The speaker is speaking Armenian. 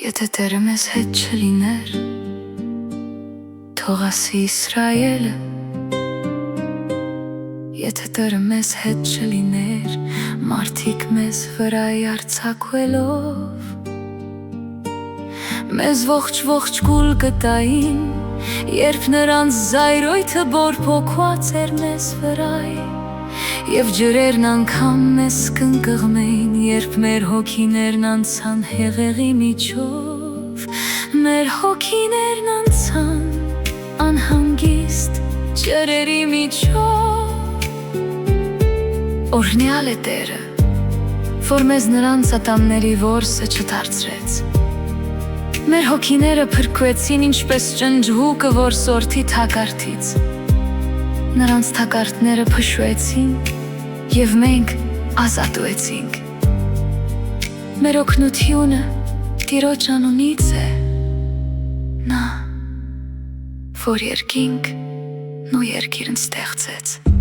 Եթե Տերը մեզ հետ չլիներ, թող ասի Իսրայելը, եթե Տերը մեզ հետ չլիներ, մարդիկ մեզ վրայի արձակվելով, մեզ ողջ կուլ կտային, երբ նրանց զայրույթը բորբոքված էր մեզ վրայի, և ջրերն անգամ մեզ կընկղմեին, երբ մեր հոգիներն անցան հեղեղի միջով, մեր հոգիներն անցան անհանգիստ ջրերի միջով։ Օրհնյալ է Տերը, որ մեզ նրանց ատամների որսը չդարձրեց, մեր հոգիները փրկվեցին ինչպես ճնջուկը, որ սորթի թակարդից, նրանց թակարդները փշուեցին և մենք ազատվեցինք։ Մեր օգնությունը Տիրոջ անունից է, նա, որ երկինքն ու երկիրն ստեղծեց։